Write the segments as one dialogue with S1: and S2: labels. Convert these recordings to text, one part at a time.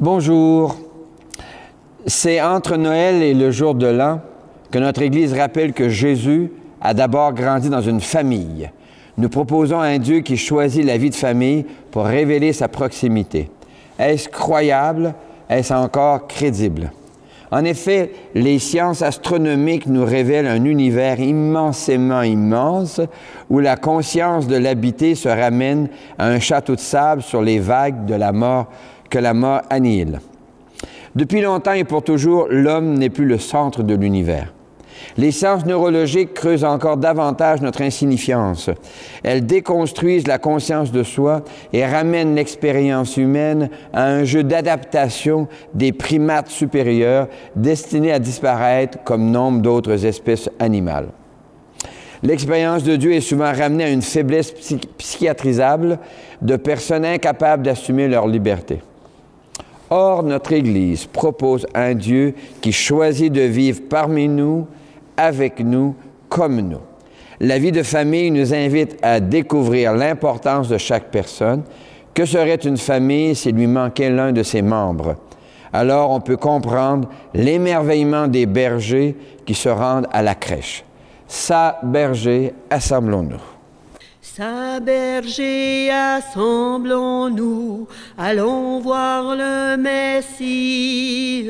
S1: Bonjour. C'est entre Noël et le jour de l'an que notre Église rappelle que Jésus a d'abord grandi dans une famille. Nous proposons un Dieu qui choisit la vie de famille pour révéler sa proximité. Est-ce croyable? Est-ce encore crédible? En effet, les sciences astronomiques nous révèlent un univers immensément immense où la conscience de l'habiter se ramène à un château de sable sur les vagues de la mort que la mort annihile. Depuis longtemps et pour toujours, l'homme n'est plus le centre de l'univers. Les sciences neurologiques creusent encore davantage notre insignifiance. Elles déconstruisent la conscience de soi et ramènent l'expérience humaine à un jeu d'adaptation des primates supérieurs destinés à disparaître comme nombre d'autres espèces animales. L'expérience de Dieu est souvent ramenée à une faiblesse psychiatrisable de personnes incapables d'assumer leur liberté. Or, notre Église propose un Dieu qui choisit de vivre parmi nous, avec nous, comme nous. La vie de famille nous invite à découvrir l'importance de chaque personne. Que serait une famille s'il lui manquait l'un de ses membres? Alors on peut comprendre l'émerveillement des bergers qui se rendent à la crèche. Ça, berger, assemblons-nous.
S2: Ça, berger, assemblons-nous, allons voir le Messie.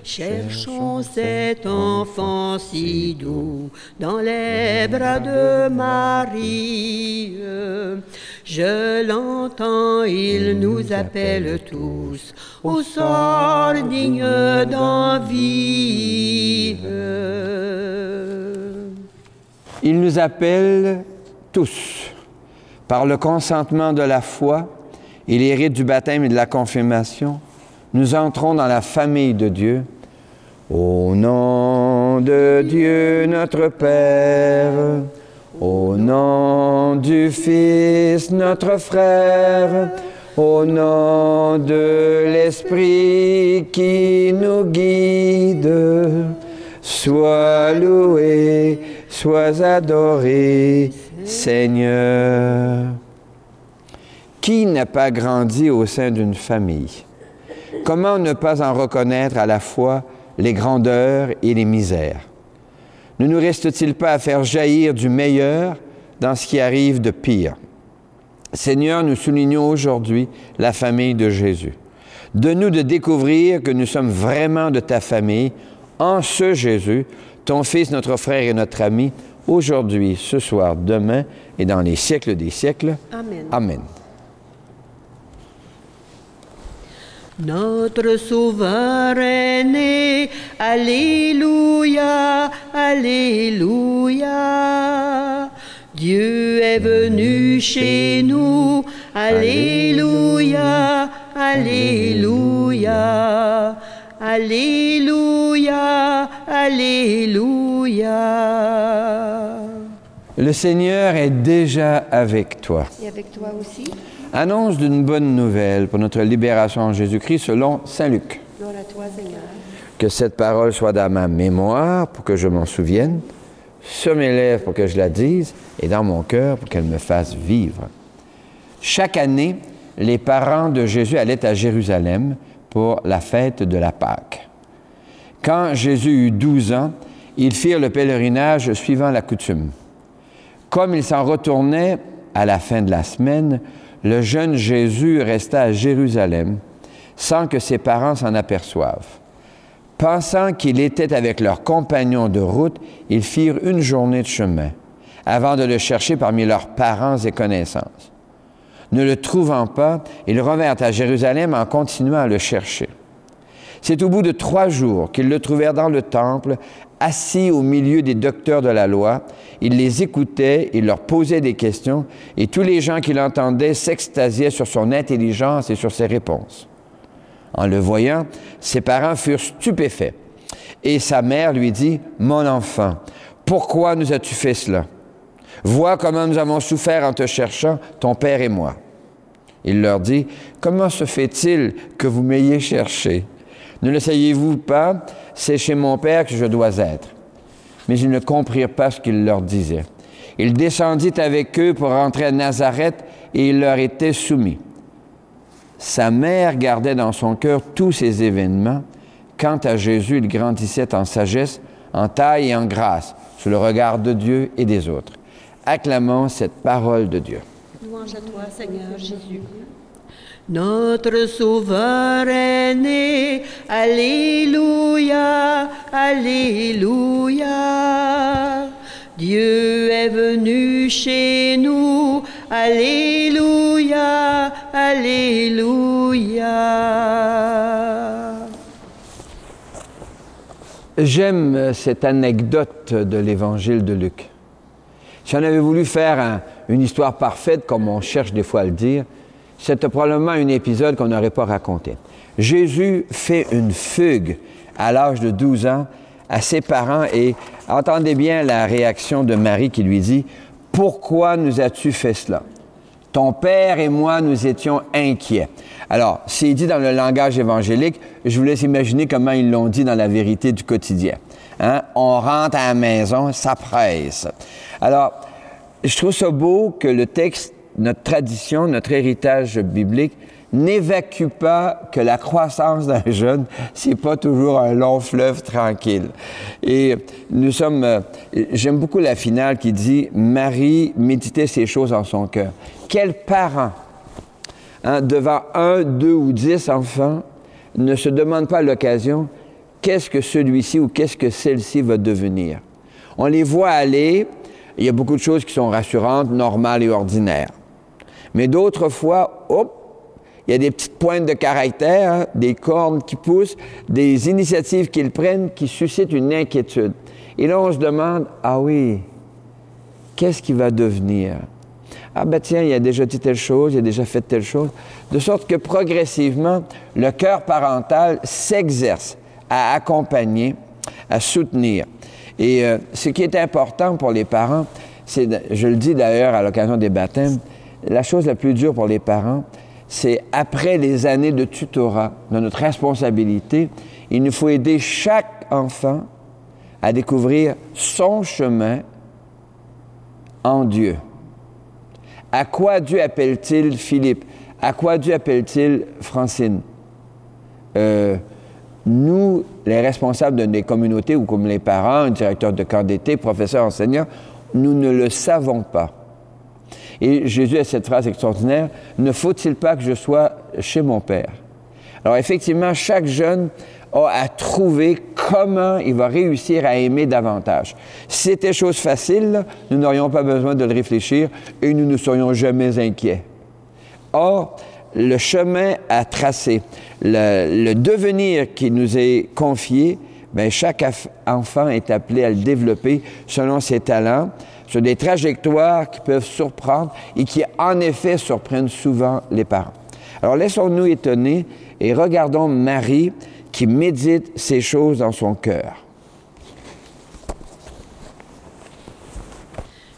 S2: Cherchons cet enfant si doux dans les bras de Marie. Je l'entends, il nous appelle tous au sort digne d'envie.
S1: Il nous appelle tous, par le consentement de la foi et les rites du baptême et de la confirmation, nous entrons dans la famille de Dieu. Au nom de Dieu notre Père, au nom du Fils notre frère, au nom de l'Esprit qui nous guide, sois loué, sois adoré, Seigneur. Qui n'a pas grandi au sein d'une famille? Comment ne pas en reconnaître à la fois les grandeurs et les misères? Ne nous reste-t-il pas à faire jaillir du meilleur dans ce qui arrive de pire? Seigneur, nous soulignons aujourd'hui la famille de Jésus. Donne-nous de découvrir que nous sommes vraiment de ta famille, en ce Jésus, ton Fils, notre frère et notre ami, aujourd'hui, ce soir, demain et dans les siècles des siècles.
S2: Amen.
S1: Amen.
S2: Notre Sauveur est né, Alléluia, Alléluia. Dieu est venu chez nous, Alléluia, Alléluia. Alléluia, Alléluia.
S1: Le Seigneur est déjà avec toi.
S2: Et avec toi aussi.
S1: Annonce d'une bonne nouvelle pour notre libération en Jésus-Christ selon Saint Luc.
S2: Gloire à toi, Seigneur.
S1: Que cette parole soit dans ma mémoire pour que je m'en souvienne, sur mes lèvres pour que je la dise et dans mon cœur pour qu'elle me fasse vivre. Chaque année, les parents de Jésus allaient à Jérusalem pour la fête de la Pâque. Quand Jésus eut 12 ans, ils firent le pèlerinage suivant la coutume. Comme il s'en retournait à la fin de la semaine, le jeune Jésus resta à Jérusalem sans que ses parents s'en aperçoivent. Pensant qu'il était avec leurs compagnons de route, ils firent une journée de chemin avant de le chercher parmi leurs parents et connaissances. Ne le trouvant pas, ils revinrent à Jérusalem en continuant à le chercher. C'est au bout de 3 jours qu'ils le trouvèrent dans le temple, assis au milieu des docteurs de la loi. Il les écoutait, il leur posait des questions, et tous les gens qui l'entendaient s'extasiaient sur son intelligence et sur ses réponses. En le voyant, ses parents furent stupéfaits. Et sa mère lui dit, « Mon enfant, pourquoi nous as-tu fait cela? Vois comment nous avons souffert en te cherchant, ton père et moi. » Il leur dit, « Comment se fait-il que vous m'ayez cherché? Ne le saviez-vous pas? C'est chez mon père que je dois être. » Mais ils ne comprirent pas ce qu'il leur disait. Il descendit avec eux pour rentrer à Nazareth et il leur était soumis. Sa mère gardait dans son cœur tous ces événements. Quant à Jésus, il grandissait en sagesse, en taille et en grâce, sous le regard de Dieu et des autres. Acclamons cette parole de Dieu.
S2: Louange à toi, Seigneur Jésus. Notre Sauveur est né, Alléluia, Alléluia. Dieu est venu chez nous, Alléluia, Alléluia.
S1: J'aime cette anecdote de l'Évangile de Luc. Si on avait voulu faire une histoire parfaite, comme on cherche des fois à le dire, c'est probablement un épisode qu'on n'aurait pas raconté. Jésus fait une fugue à l'âge de 12 ans à ses parents et entendez bien la réaction de Marie qui lui dit « Pourquoi nous as-tu fait cela? Ton père et moi, nous étions inquiets. » Alors, c'est dit dans le langage évangélique, je vous laisse imaginer comment ils l'ont dit dans la vérité du quotidien. Hein? On rentre à la maison, ça presse. Alors, je trouve ça beau que le texte, notre tradition, notre héritage biblique, n'évacue pas que la croissance d'un jeune, c'est pas toujours un long fleuve tranquille. Et nous sommes... j'aime beaucoup la finale qui dit « Marie méditait ces choses en son cœur ». Quel parent, hein, devant 1, 2 ou 10 enfants, ne se demande pas à l'occasion qu'est-ce que celui-ci ou qu'est-ce que celle-ci va devenir. On les voit aller, il y a beaucoup de choses qui sont rassurantes, normales et ordinaires. Mais d'autres fois, hop, il y a des petites pointes de caractère, hein, des cornes qui poussent, des initiatives qu'ils prennent qui suscitent une inquiétude. Et là, on se demande, ah oui, qu'est-ce qu'il va devenir? Ah ben tiens, il a déjà dit telle chose, il a déjà fait telle chose. De sorte que progressivement, le cœur parental s'exerce à accompagner, à soutenir. Et ce qui est important pour les parents, c'est, je le dis d'ailleurs à l'occasion des baptêmes, la chose la plus dure pour les parents, c'est après les années de tutorat, de notre responsabilité, il nous faut aider chaque enfant à découvrir son chemin en Dieu. À quoi Dieu appelle-t-il Philippe? À quoi Dieu appelle-t-il Francine? Nous, les responsables des communautés ou comme les parents, directeurs de camp d'été, professeurs, enseignants, nous ne le savons pas. Et Jésus a cette phrase extraordinaire, « Ne faut-il pas que je sois chez mon Père? » Alors effectivement, chaque jeune a à trouver comment il va réussir à aimer davantage. Si c'était chose facile, là, nous n'aurions pas besoin de le réfléchir et nous ne serions jamais inquiets. Or, le chemin à tracer, le devenir qui nous est confié, bien, chaque enfant est appelé à le développer selon ses talents, sur des trajectoires qui peuvent surprendre et qui, en effet, surprennent souvent les parents. Alors, laissons-nous étonner et regardons Marie qui médite ces choses dans son cœur.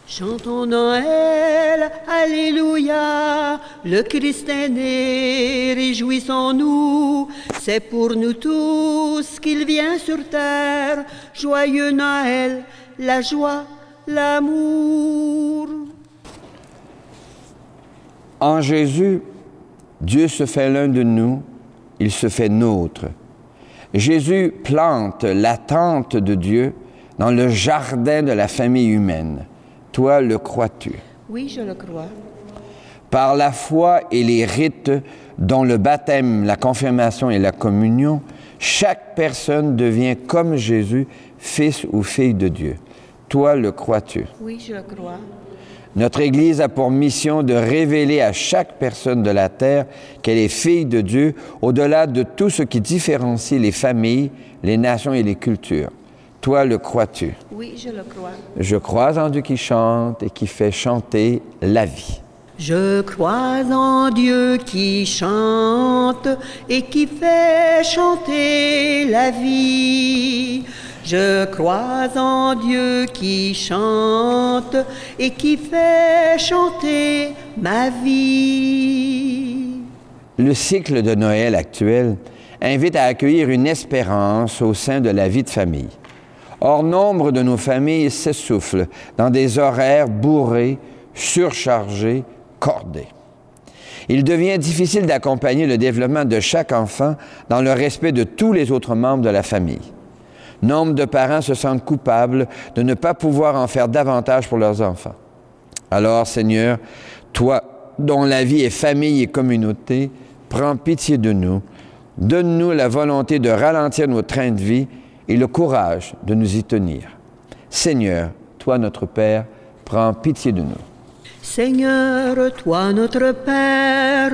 S2: Chantons Noël, Alléluia, le Christ est né, réjouissons-nous, c'est pour nous tous qu'il vient sur terre, joyeux Noël, la joie, l'amour.
S1: En Jésus, Dieu se fait l'un de nous, il se fait nôtre. Jésus plante l'attente de Dieu dans le jardin de la famille humaine. Toi, le crois-tu?
S2: Oui, je le crois.
S1: Par la foi et les rites dont le baptême, la confirmation et la communion, chaque personne devient comme Jésus, fils ou fille de Dieu. Toi, le crois-tu?
S2: Oui, je le crois.
S1: Notre Église a pour mission de révéler à chaque personne de la terre qu'elle est fille de Dieu, au-delà de tout ce qui différencie les familles, les nations et les cultures. Toi, le crois-tu?
S2: Oui, je le crois.
S1: Je crois en Dieu qui chante et qui fait chanter la vie.
S2: Je crois en Dieu qui chante et qui fait chanter la vie. Je crois en Dieu qui chante et qui fait chanter ma vie.
S1: Le cycle de Noël actuel invite à accueillir une espérance au sein de la vie de famille. Or, nombre de nos familles s'essoufflent dans des horaires bourrés, surchargés, cordés. Il devient difficile d'accompagner le développement de chaque enfant dans le respect de tous les autres membres de la famille. Nombre de parents se sentent coupables de ne pas pouvoir en faire davantage pour leurs enfants. Alors, Seigneur, toi, dont la vie est famille et communauté, prends pitié de nous. Donne-nous la volonté de ralentir nos trains de vie et le courage de nous y tenir. Seigneur, toi, notre Père, prends pitié de nous.
S2: Seigneur, toi notre Père,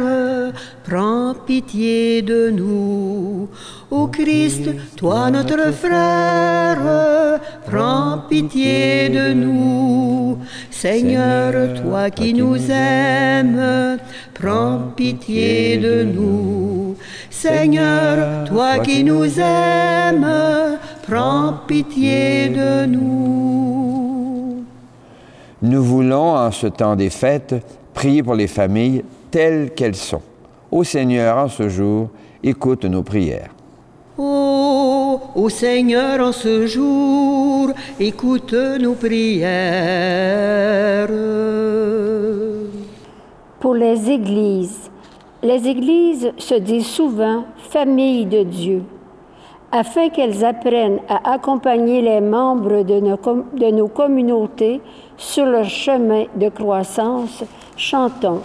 S2: prends pitié de nous. Ô Christ, toi notre frère, prends pitié de nous. Seigneur, toi qui nous aimes, prends pitié de nous. Seigneur, toi qui nous aimes, prends pitié de nous.
S1: Nous voulons, en ce temps des fêtes, prier pour les familles telles qu'elles sont. Ô Seigneur, en ce jour, écoute nos prières.
S2: Ô Seigneur, en ce jour, écoute nos prières.
S3: Pour les églises se disent souvent « famille de Dieu ». Afin qu'elles apprennent à accompagner les membres de nos communautés sur leur chemin de croissance, chantons.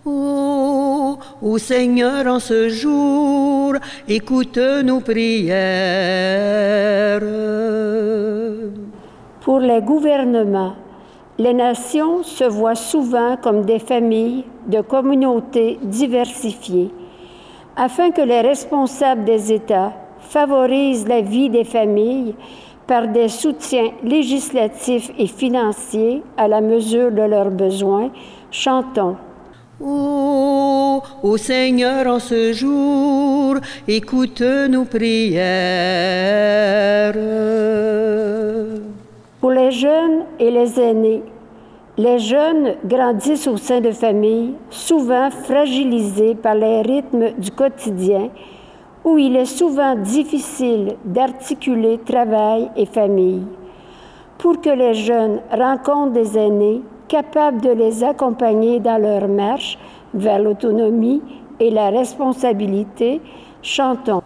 S2: Ô Seigneur, en ce jour, écoute nos prières.
S3: Pour les gouvernements, les nations se voient souvent comme des familles de communautés diversifiées. Afin que les responsables des États favorisent la vie des familles par des soutiens législatifs et financiers à la mesure de leurs besoins, chantons.
S2: Ô Seigneur, en ce jour, écoute nos prières.
S3: Pour les jeunes et les aînés, les jeunes grandissent au sein de familles souvent fragilisées par les rythmes du quotidien, où il est souvent difficile d'articuler travail et famille. Pour que les jeunes rencontrent des aînés capables de les accompagner dans leur marche vers l'autonomie et la responsabilité, chantons.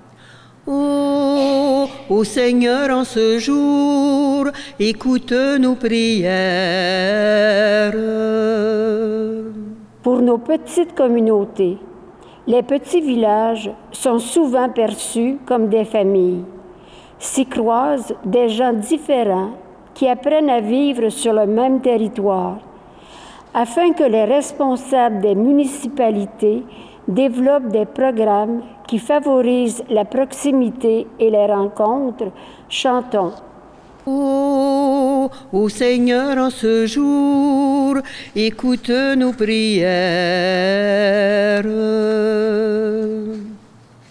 S2: Ô Seigneur, en ce jour, écoute nos prières.
S3: Pour nos petites communautés, les petits villages sont souvent perçus comme des familles. S'y croisent des gens différents qui apprennent à vivre sur le même territoire, afin que les responsables des municipalités développent des programmes qui favorisent la proximité et les rencontres, chantons.
S2: Ô Seigneur, en ce jour, écoute nos prières.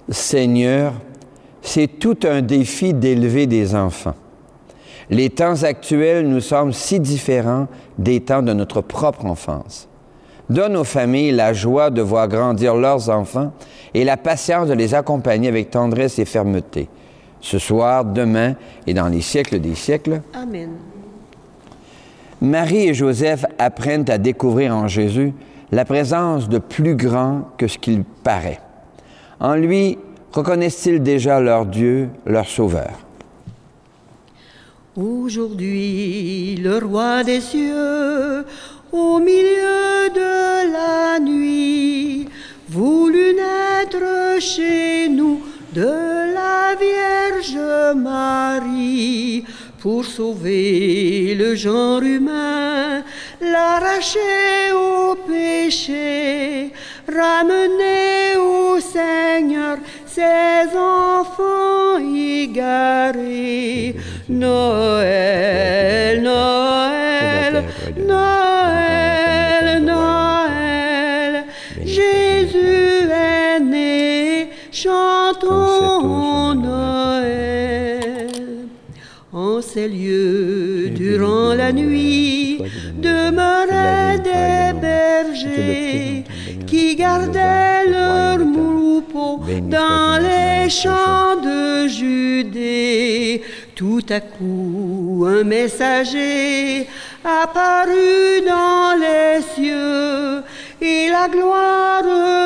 S1: Seigneur, c'est tout un défi d'élever des enfants. Les temps actuels nous semblent si différents des temps de notre propre enfance. Donne aux familles la joie de voir grandir leurs enfants et la patience de les accompagner avec tendresse et fermeté. Ce soir, demain et dans les siècles des siècles.
S2: Amen.
S1: Marie et Joseph apprennent à découvrir en Jésus la présence de plus grand que ce qu'il paraît. En lui, reconnaissent-ils déjà leur Dieu, leur Sauveur?
S2: Aujourd'hui, le roi des cieux, au milieu de la nuit, voulut naître chez nous de la Vierge Marie, pour sauver le genre humain, l'arracher au péché, ramener au Seigneur ses enfants égarés. Noël, Noël, Noël, Noël, Jésus est né, chantons Noël. En ces lieux, durant la nuit, demeuraient des bergers qui gardaient leurs troupeaux dans les champs de Judée. Tout à coup, un messager apparut dans les cieux. Il la gloire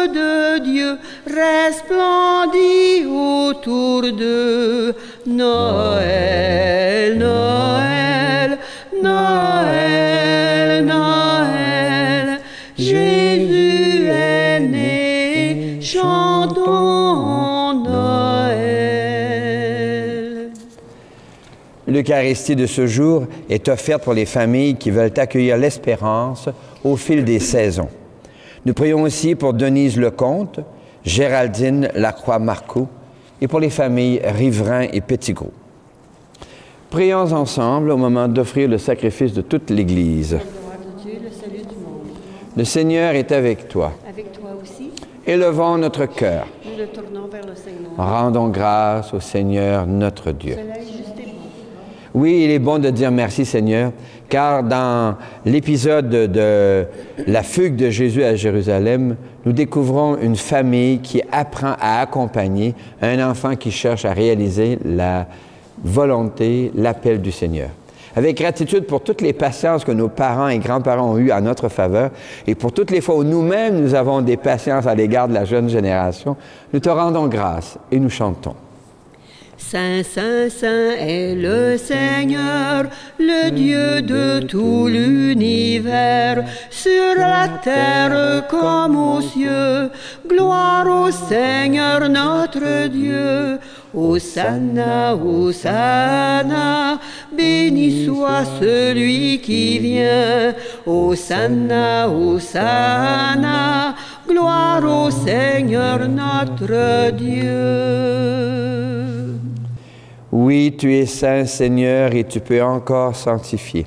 S2: de Dieu resplendit autour d'eux. Noël, Noël, Noël, Noël, Jésus est né, chantons Noël.
S1: L'Eucharistie de ce jour est offerte pour les familles qui veulent accueillir l'espérance au fil des saisons. Nous prions aussi pour Denise Lecomte, Géraldine Lacroix-Marcoux et pour les familles Riverain et Petitgros. Prions ensemble au moment d'offrir le sacrifice de toute l'Église. Le Seigneur est avec toi.
S2: Avec toi aussi,
S1: Élevons notre cœur.
S2: nous le tournons vers le Seigneur.
S1: Rendons grâce au Seigneur notre Dieu.
S2: Cela est juste et bon.
S1: Oui, il est bon de dire merci Seigneur, car dans l'épisode de la fugue de Jésus à Jérusalem, nous découvrons une famille qui apprend à accompagner un enfant qui cherche à réaliser la volonté, l'appel du Seigneur. Avec gratitude pour toutes les patiences que nos parents et grands-parents ont eues à notre faveur et pour toutes les fois où nous-mêmes nous avons des patiences à l'égard de la jeune génération, nous te rendons grâce et nous chantons.
S2: Saint, Saint, Saint est le Seigneur, le Dieu de tout l'univers, sur la terre comme aux cieux. Gloire au Seigneur notre Dieu. Hosanna, Hosanna, béni soit celui qui vient. Hosanna, Hosanna, gloire au Seigneur notre Dieu.
S1: Oui, tu es saint, Seigneur, et tu peux encore sanctifier.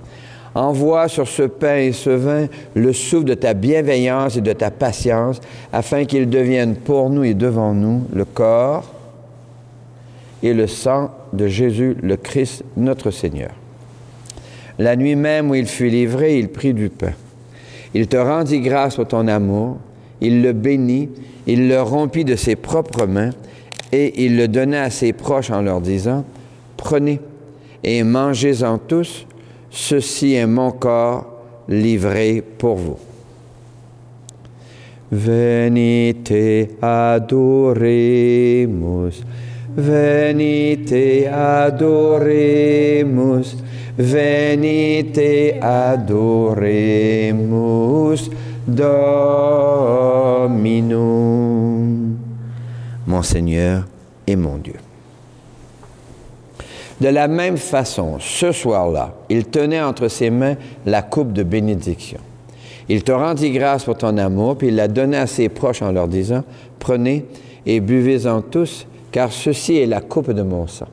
S1: Envoie sur ce pain et ce vin le souffle de ta bienveillance et de ta patience, afin qu'ils deviennent pour nous et devant nous le corps et le sang de Jésus, le Christ, notre Seigneur. La nuit même où il fut livré, il prit du pain. Il te rendit grâce pour ton amour, il le bénit, il le rompit de ses propres mains, et il le donna à ses proches en leur disant, « Prenez et mangez-en tous, ceci est mon corps livré pour vous. » Venite adoremus, venite adoremus, venite adoremus Dominum. Mon Seigneur et mon Dieu. De la même façon, ce soir-là, il tenait entre ses mains la coupe de bénédiction. Il te rendit grâce pour ton amour, puis il la donna à ses proches en leur disant, « Prenez et buvez-en tous, car ceci est la coupe de mon sang.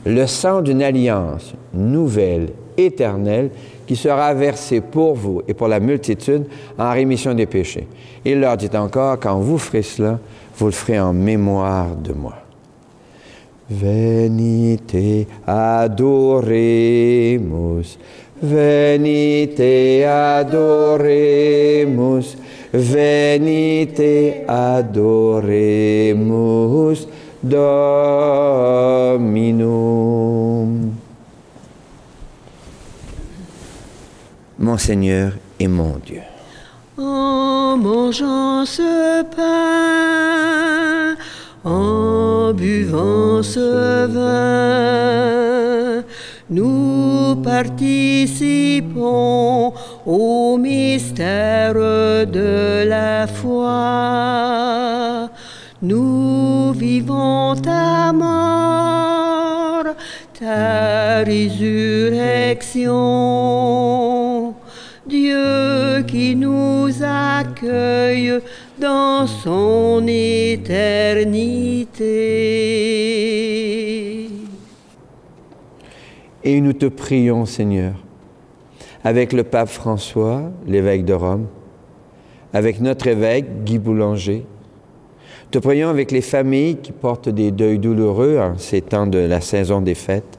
S1: Le sang d'une alliance nouvelle, éternelle, qui sera versé pour vous et pour la multitude en rémission des péchés. » Il leur dit encore, « Quand vous ferez cela, vous le ferez en mémoire de moi. » Venite adoremus, venite adoremus, venite adoremus Dominum. Mon Seigneur et mon Dieu.
S2: En mangeant ce pain, en buvant ce vin, nous participons au mystère de la foi. Nous vivons ta mort, ta résurrection. Dieu qui nous accueille dans son éternité.
S1: Et nous te prions, Seigneur, avec le pape François, l'évêque de Rome, avec notre évêque Guy Boulanger, te prions avec les familles qui portent des deuils douloureux en ces temps de la saison des fêtes.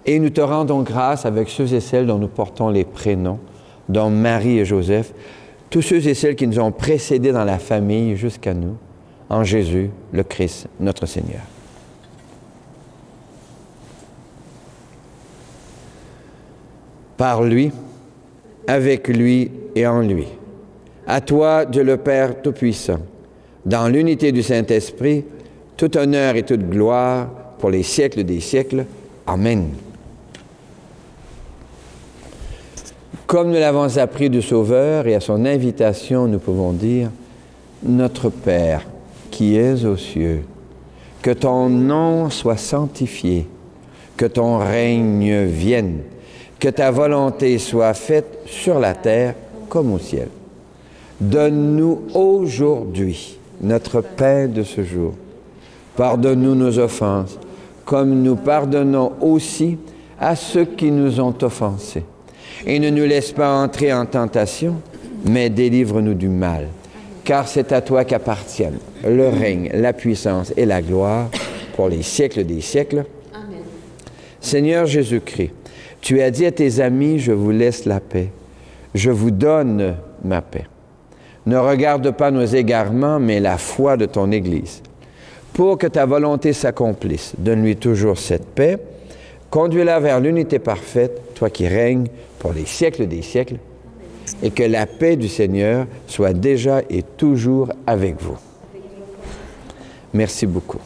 S1: Et nous te rendons grâce avec ceux et celles dont nous portons les prénoms, dont Marie et Joseph, tous ceux et celles qui nous ont précédés dans la famille jusqu'à nous, en Jésus, le Christ, notre Seigneur. Par lui, avec lui et en lui, À toi, Dieu le Père Tout-Puissant, dans l'unité du Saint-Esprit, tout honneur et toute gloire pour les siècles des siècles. Amen. Comme nous l'avons appris du Sauveur et à son invitation, nous pouvons dire « Notre Père, qui es aux cieux, que ton nom soit sanctifié, que ton règne vienne, que ta volonté soit faite sur la terre comme au ciel. Donne-nous aujourd'hui notre pain de ce jour. Pardonne-nous nos offenses, comme nous pardonnons aussi à ceux qui nous ont offensés. Et ne nous laisse pas entrer en tentation, mais délivre-nous du mal. Car c'est à toi qu'appartiennent le règne, la puissance et la gloire pour les siècles des siècles. Amen. Seigneur Jésus-Christ, tu as dit à tes amis, je vous laisse la paix. Je vous donne ma paix. Ne regarde pas nos égarements, mais la foi de ton Église. Pour que ta volonté s'accomplisse, donne-lui toujours cette paix. Conduis-la vers l'unité parfaite, toi qui règnes pour les siècles des siècles, et que la paix du Seigneur soit déjà et toujours avec vous. Merci beaucoup.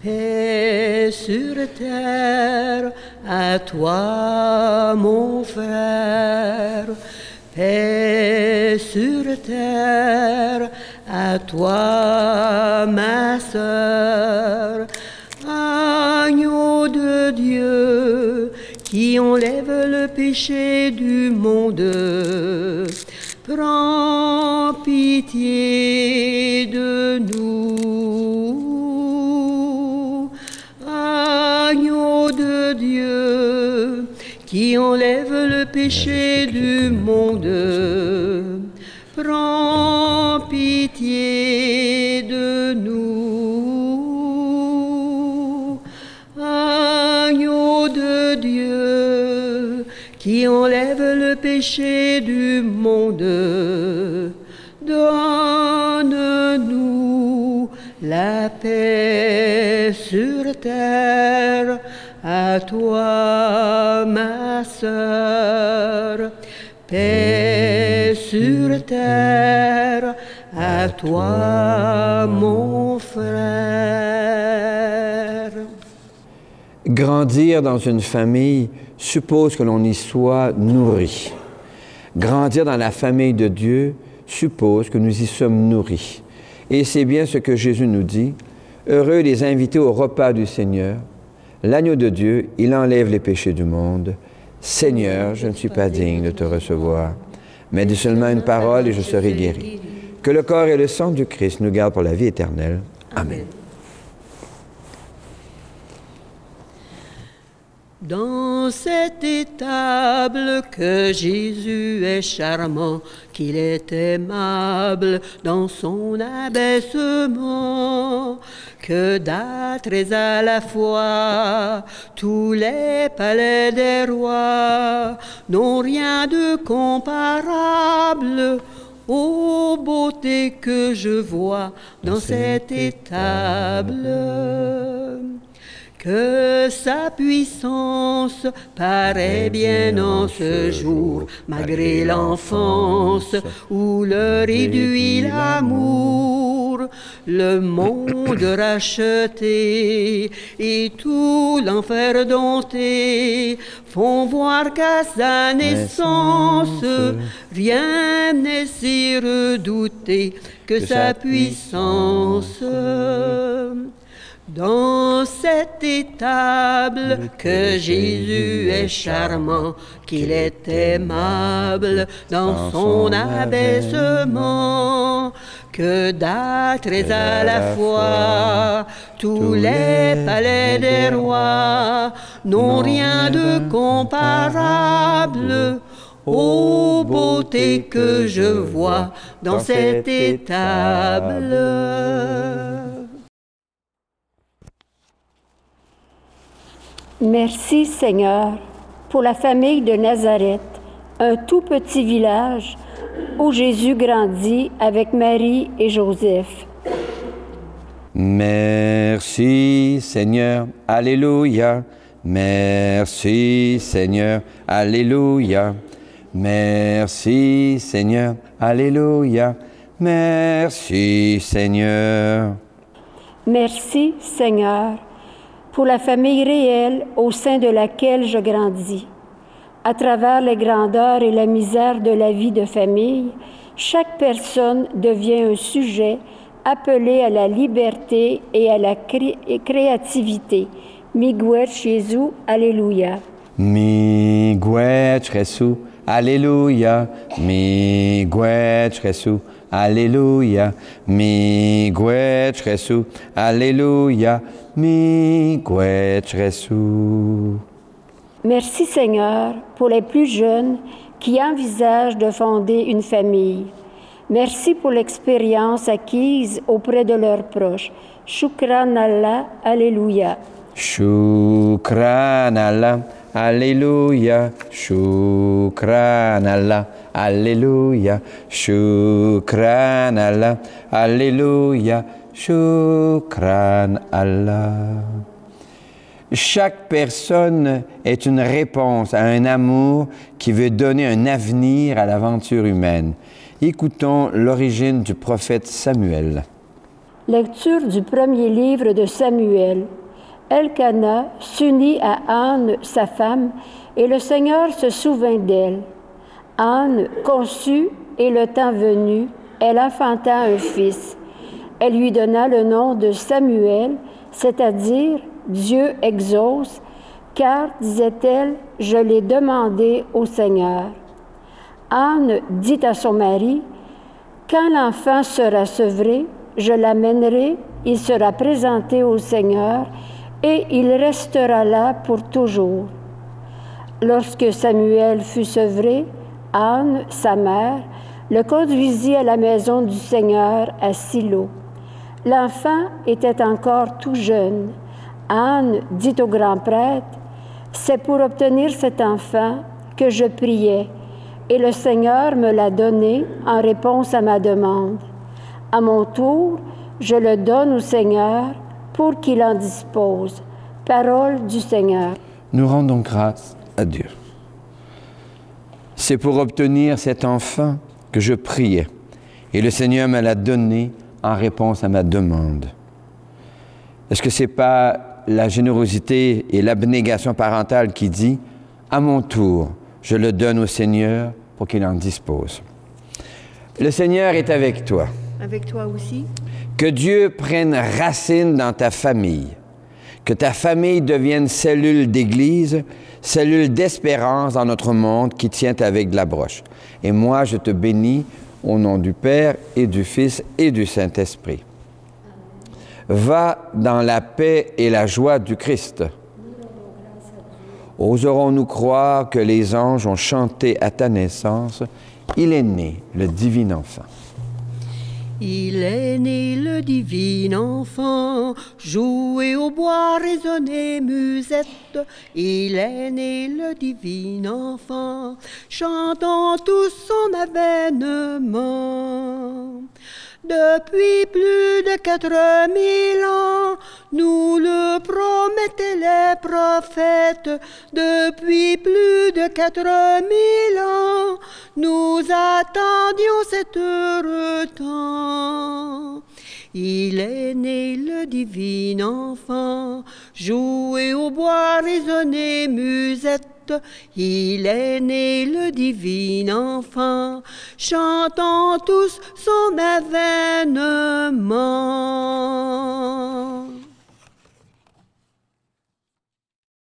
S2: Paix sur terre, à toi mon frère. Paix sur terre, à toi ma sœur. Agneau de Dieu, qui enlève le péché du monde, prends pitié de nous. Agneau de Dieu, qui enlève le péché du monde, prends pitié de nous. Agneau de Dieu, qui enlève le péché du monde, donne-nous la paix sur terre. À toi, ma sœur, paix sur terre, à toi, mon frère.
S1: Grandir dans une famille suppose que l'on y soit nourri. Grandir dans la famille de Dieu suppose que nous y sommes nourris. Et c'est bien ce que Jésus nous dit. Heureux les invités au repas du Seigneur. L'agneau de Dieu, il enlève les péchés du monde. Seigneur, je ne suis pas digne de te recevoir, mais dis seulement une parole et je serai guéri. Que le corps et le sang du Christ nous gardent pour la vie éternelle. Amen.
S2: Dans cette étable que Jésus est charmant, qu'il est aimable dans son abaissement, que d'âtres à la fois, tous les palais des rois n'ont rien de comparable aux beautés que je vois dans cette étable. Que sa puissance paraît bien en ce jour, malgré l'enfance où le réduit l'amour, le monde racheté et tout l'enfer dompté font voir qu'à sa naissance, rien n'est si redouté que sa puissance. Dans cette étable que Jésus est charmant, qu'il est aimable dans son abaissement, que d'âtres à la fois, tous les palais des rois n'ont rien de comparable aux beautés que je vois dans cette étable.
S3: Merci Seigneur pour la famille de Nazareth, un tout petit village où Jésus grandit avec Marie et Joseph.
S1: Merci Seigneur, Alléluia. Merci Seigneur, Alléluia. Merci Seigneur. Alléluia. Merci Seigneur.
S3: Merci Seigneur pour la famille réelle au sein de laquelle je grandis. À travers les grandeurs et la misère de la vie de famille, chaque personne devient un sujet appelé à la liberté et à la créativité. Miigwech Jésus, Alléluia.
S1: Miigwech Jésus, Alléluia. Miigwech Jésus, Alléluia. Miigwech Jésus, Alléluia. Miigwech Jésus.
S3: Merci Seigneur pour les plus jeunes qui envisagent de fonder une famille. Merci pour l'expérience acquise auprès de leurs proches. Shukran Allah, Alléluia.
S1: Shukran Allah, Alléluia. Shukran Allah, Alléluia. Shukran Allah, Alléluia. Shukran Allah. Chaque personne est une réponse à un amour qui veut donner un avenir à l'aventure humaine. Écoutons l'origine du prophète Samuel.
S3: Lecture du premier livre de Samuel. Elkana s'unit à Anne, sa femme, et le Seigneur se souvint d'elle. Anne conçut, et le temps venu, elle enfanta un fils. Elle lui donna le nom de Samuel, c'est-à-dire Dieu exauce, car, disait-elle, je l'ai demandé au Seigneur. Anne dit à son mari, « Quand l'enfant sera sevré, je l'amènerai, il sera présenté au Seigneur, et il restera là pour toujours. » Lorsque Samuel fut sevré, Anne, sa mère, le conduisit à la maison du Seigneur à Silo. L'enfant était encore tout jeune. Anne dit au grand prêtre, « C'est pour obtenir cet enfant que je priais, et le Seigneur me l'a donné en réponse à ma demande. À mon tour, je le donne au Seigneur pour qu'il en dispose. » Parole du Seigneur.
S1: Nous rendons grâce à Dieu. C'est pour obtenir cet enfant que je priais, et le Seigneur me l'a donné en réponse à ma demande. Est-ce que ce n'est pas la générosité et l'abnégation parentale qui dit « À mon tour, je le donne au Seigneur pour qu'il en dispose. » Le Seigneur est avec toi.
S2: Avec toi aussi.
S1: Que Dieu prenne racine dans ta famille. Que ta famille devienne cellule d'église, cellule d'espérance dans notre monde qui tient avec de la broche. Et moi, je te bénis au nom du Père et du Fils et du Saint-Esprit. Va dans la paix et la joie du Christ. Oserons-nous croire que les anges ont chanté à ta naissance, il est né, le divin enfant.
S2: Il est né le divin enfant, jouez au bois, résonnez musette. Il est né le divin enfant, chantons tous son avènement. Depuis plus de 4000 ans, nous le promettaient les prophètes. Depuis plus de 4000 ans, nous attendions cet heureux temps. Il est né le divin enfant, jouez au bois, résonnez musette. Il est né le divin enfant, chantons tous son avènement.